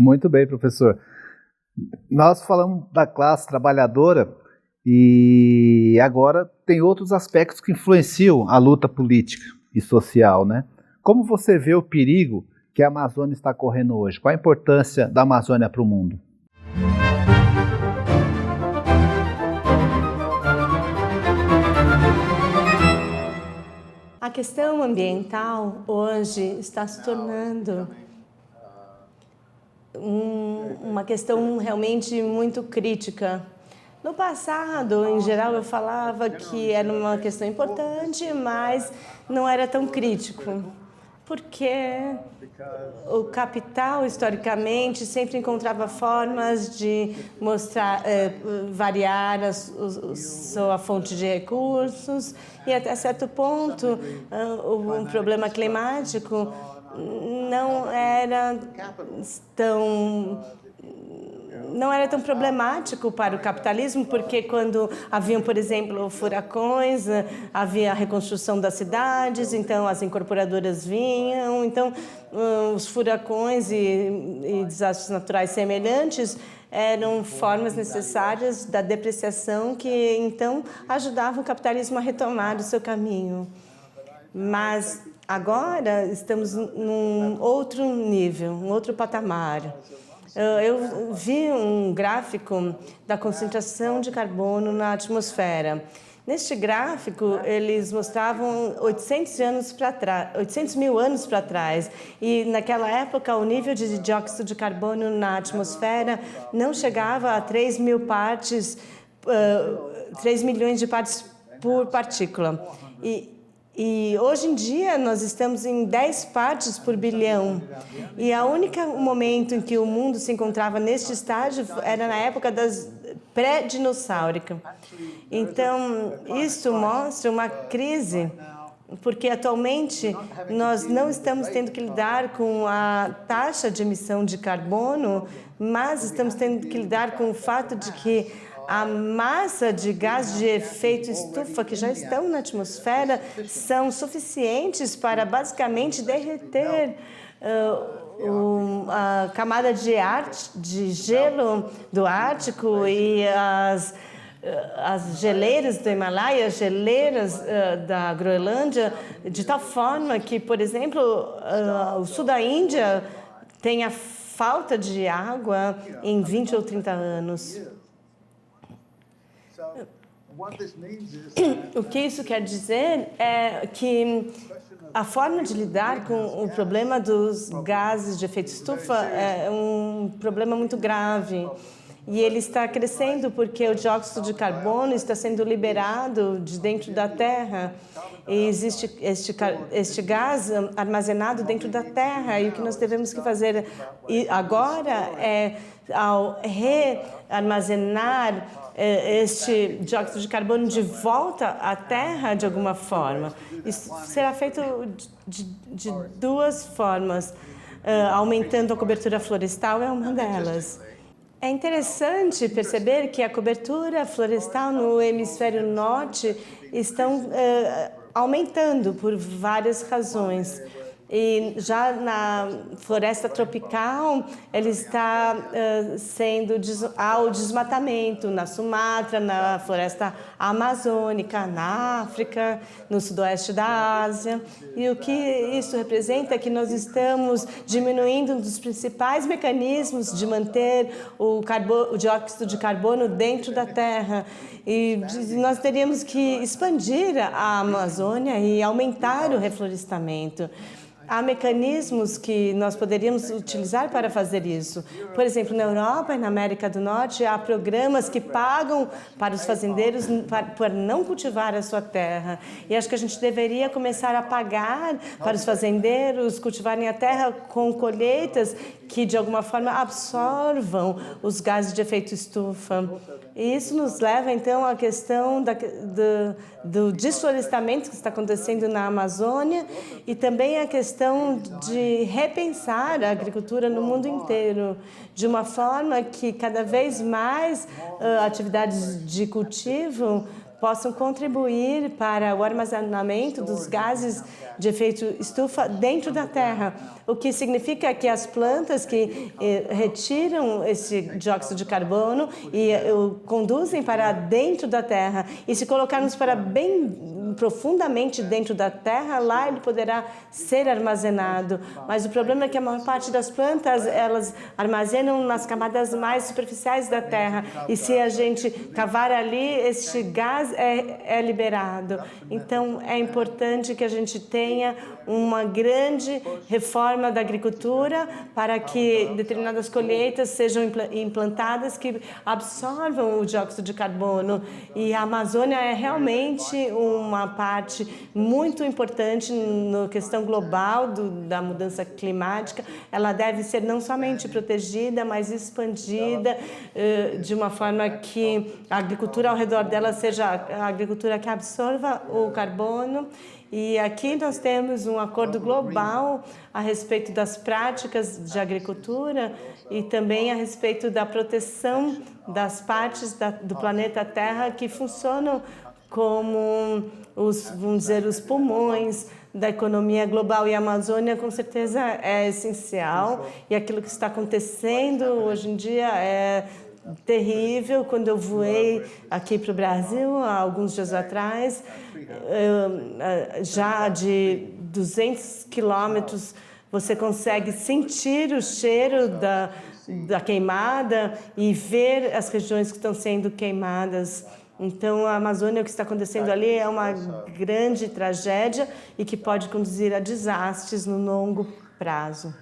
Muito bem, professor. Nós falamos da classe trabalhadora e agora tem outros aspectos que influenciam a luta política e social, né? Como você vê o perigo que a Amazônia está correndo hoje? Qual a importância da Amazônia para o mundo? A questão ambiental hoje está se tornando uma questão realmente muito crítica. No passado, em geral, eu falava que era uma questão importante, mas não era tão crítico, porque o capital, historicamente, sempre encontrava formas de mostrar, variar a sua fonte de recursos e, até certo ponto, o problema climático não era tão problemático para o capitalismo, porque quando haviam, por exemplo, furacões, havia a reconstrução das cidades, então as incorporadoras vinham, então os furacões e desastres naturais semelhantes eram formas necessárias da depreciação que, então, ajudavam o capitalismo a retomar o seu caminho. Mas agora estamos num outro nível, um outro patamar. Eu vi um gráfico da concentração de carbono na atmosfera. Neste gráfico, eles mostravam 800 mil anos para trás. E, naquela época, o nível de dióxido de carbono na atmosfera não chegava a 3 milhões de partes por partícula. E hoje em dia nós estamos em 10 partes por bilhão. E o único momento em que o mundo se encontrava neste estágio era na época das pré-dinossáurica. Então, isso mostra uma crise, porque atualmente nós não estamos tendo que lidar com a taxa de emissão de carbono, mas estamos tendo que lidar com o fato de que a massa de gás de efeito estufa que já estão na atmosfera são suficientes para basicamente derreter a camada de gelo do Ártico e as geleiras do Himalaia, as geleiras da Groenlândia, de tal forma que, por exemplo, o sul da Índia tem a falta de água em 20 ou 30 anos. O que isso quer dizer é que a forma de lidar com o problema dos gases de efeito estufa é um problema muito grave. E ele está crescendo porque o dióxido de carbono está sendo liberado de dentro da Terra. E existe este gás armazenado dentro da Terra. E o que nós devemos que fazer agora é, ao rearmazenar este dióxido de carbono de volta à Terra de alguma forma. Isso será feito de duas formas. Aumentando a cobertura florestal é uma delas. É interessante perceber que a cobertura florestal no hemisfério norte estão aumentando por várias razões. E já na floresta tropical, ele está ao desmatamento na Sumatra, na floresta amazônica, na África, no sudoeste da Ásia. E o que isso representa é que nós estamos diminuindo um dos principais mecanismos de manter o dióxido de carbono dentro da Terra. E nós teríamos que expandir a Amazônia e aumentar o reflorestamento. Há mecanismos que nós poderíamos utilizar para fazer isso. Por exemplo, na Europa e na América do Norte, há programas que pagam para os fazendeiros para não cultivar a sua terra. E acho que a gente deveria começar a pagar para os fazendeiros cultivarem a terra com colheitas que, de alguma forma, absorvam os gases de efeito estufa. E isso nos leva, então, à questão do desflorestamento que está acontecendo na Amazônia e também à questão de repensar a agricultura no mundo inteiro, de uma forma que cada vez mais atividades de cultivo possam contribuir para o armazenamento dos gases de efeito estufa dentro da terra, o que significa que as plantas que retiram esse dióxido de carbono e conduzem para dentro da terra, e se colocarmos para bem profundamente dentro da terra, lá ele poderá ser armazenado. Mas o problema é que a maior parte das plantas, elas armazenam nas camadas mais superficiais da terra, e se a gente cavar ali, este gás é liberado. Então, é importante que a gente tenha uma grande reforma da agricultura para que determinadas colheitas sejam implantadas que absorvam o dióxido de carbono. E a Amazônia é realmente uma parte muito importante na questão global da mudança climática. Ela deve ser não somente protegida, mas expandida de uma forma que a agricultura ao redor dela seja a agricultura que absorva o carbono. E aqui nós temos um acordo global a respeito das práticas de agricultura e também a respeito da proteção das partes do planeta Terra que funcionam como vamos dizer, os pulmões da economia global, e a Amazônia com certeza é essencial, e aquilo que está acontecendo hoje em dia é terrível. Quando eu voei aqui para o Brasil, há alguns dias atrás, já de 200 quilômetros, você consegue sentir o cheiro da queimada e ver as regiões que estão sendo queimadas. Então, a Amazônia, o que está acontecendo ali é uma grande tragédia e que pode conduzir a desastres no longo prazo.